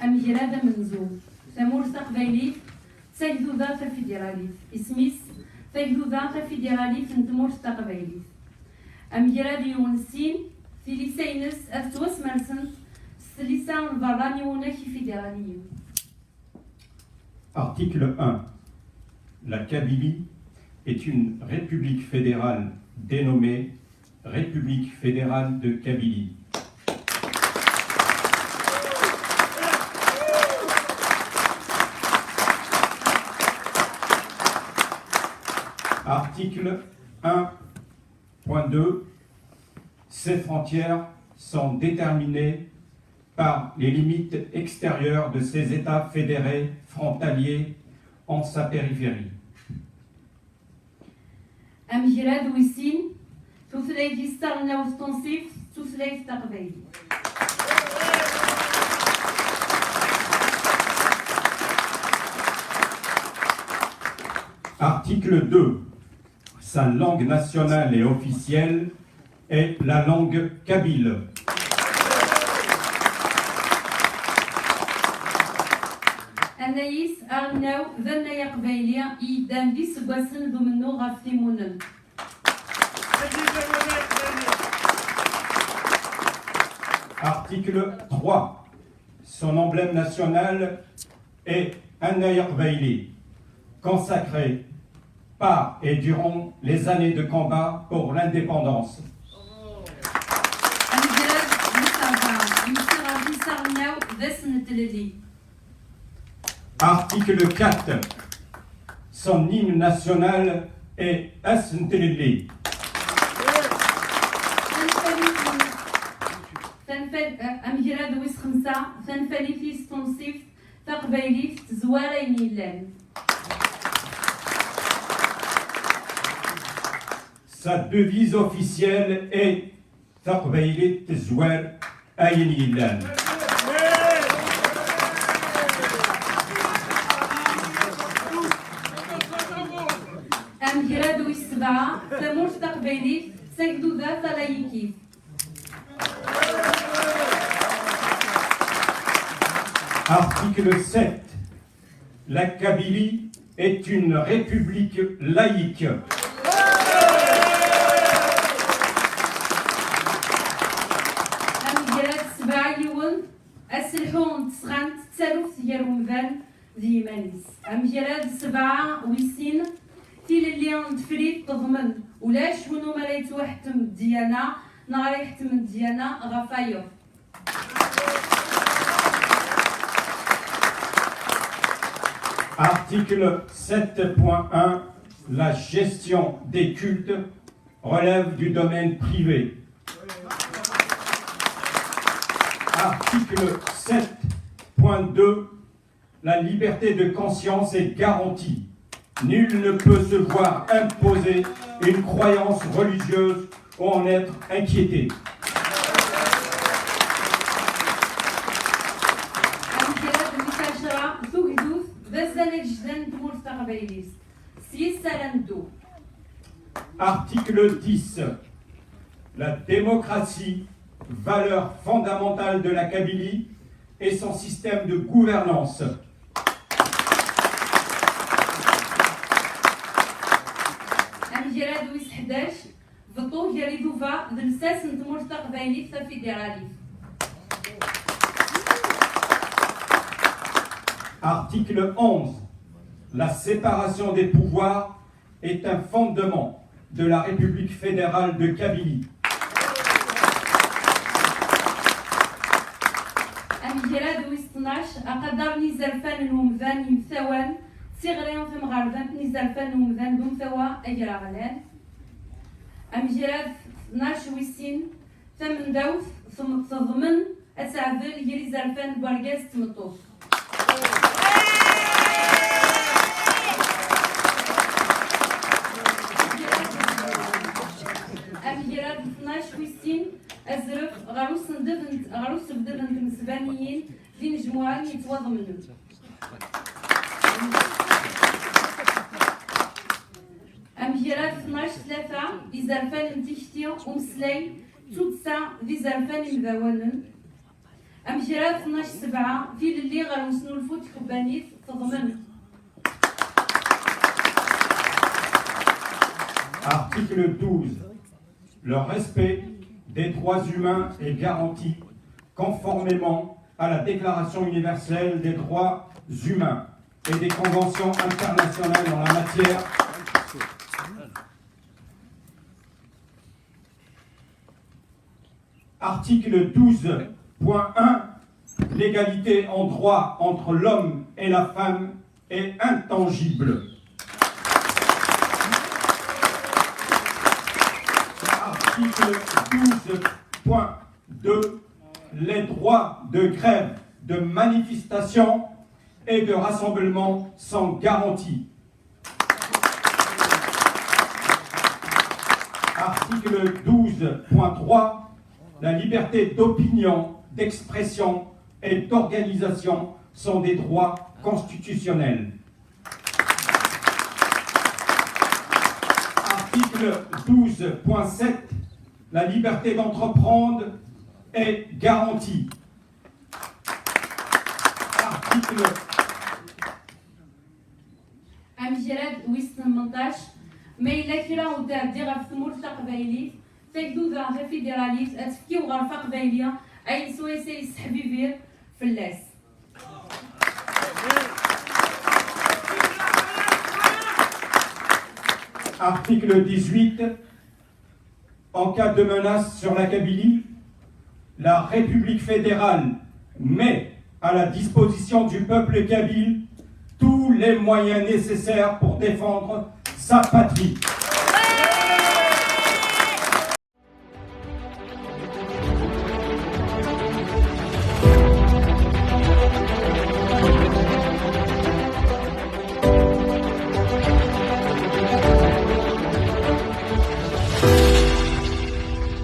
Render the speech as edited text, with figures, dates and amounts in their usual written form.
أمجراد منزو ثمور تقبيليت تجدو ذات الفيدراليت اسميس تجدو ذات الفيدراليت نتمور تقبيليت أمجراد يونسين في لسينس أفتوس مرسنت ستلسان البراني ونكي فيدراليين. Article 1. La Kabylie est une république fédérale dénommée République fédérale de Kabylie. Article 1.2. Ces frontières sont déterminées par les limites extérieures de ces États fédérés frontaliers en sa périphérie. أمجراد ويسين تثليت يستغنى وستنصيف تثليت تقبيل. Article 2. Sa langue nationale et officielle est la langue kabyle. أنايس أغناو ذنا يقبيليا إيدان دي سباسن ضمنو غافتيمونن. Article 3. Son emblème national est un Yaqbaili, consacré par et durant les années de combat pour l'indépendance. Article 4. Son hymne national est Asntelili. أمجراد ويس خمسة ثنفلي في ستنصيف تقبيلي زوارين يلان. Sa devise officielle est Taqbaylit Zouar Ayin Yillan. أمجراد ويس سبعة ثمور تقبيلي سجدو ذات لايكيف. Article 7. La Kabylie est une république laïque. أمجراد سبعة يون أسلحون تسخان تسالوف يرومفان ذي مانيس. أمجراد سبعة ويسين تيل اللي تفريد تضمن ولاش ونو ما يتوحتم الديانة نهار يحتم الديانة غفايو. Article 7.1. La gestion des cultes relève du domaine privé. Article 7.2. La liberté de conscience est garantie. Nul ne peut se voir imposer une croyance religieuse ou en être inquiété. Article 10. La démocratie, valeur fondamentale de la Kabylie, et son système de gouvernance. Article 11. La séparation des pouvoirs est un fondement de la République fédérale de Kabylie. أمجراد ويستناش أقدر نزرفان الممذان يمثوان صغرين في مغربان نزرفان الممذان بمثوا أجراغلان. أمجراد 12 ويسين ثمن دوث ثم تضمن أسعدل يري زرفان بارجاز تمطوف. أمجراد 12 ويسين أزرق غروس بدفن تمسبانيين في نجموعان يتوضمنوا. أمجراد 12/3 لزرفان تيشتي ومسلاي تودسا في زرفان مذاونن. أمجرات 12/7 في اللي غنوصلوا الفوت كوبانيت تضمن. Article 12. Le respect des droits humains est garanti conformément à la Déclaration universelle des droits humains et des conventions internationales en la matière. Article 12.1. L'égalité en droit entre l'homme et la femme est intangible. Article 12.2. Les droits de grève, de manifestation et de rassemblement sont garantis. Article 12.3. La liberté d'opinion, d'expression et d'organisation sont des droits constitutionnels. Article 12.7. La liberté d'entreprendre est garantie. Article أمجرات ويس 18 ما إلا كلا ودار دي غير في ثمور تقبايلي تاكدو ذا غير فيدراليت أتفكي وغرفة قبايلية أي سويسي يسحبي فير فلاس. Article 18. En cas de menace sur la Kabylie, la République fédérale met à la disposition du peuple kabyle tous les moyens nécessaires pour défendre sa patrie.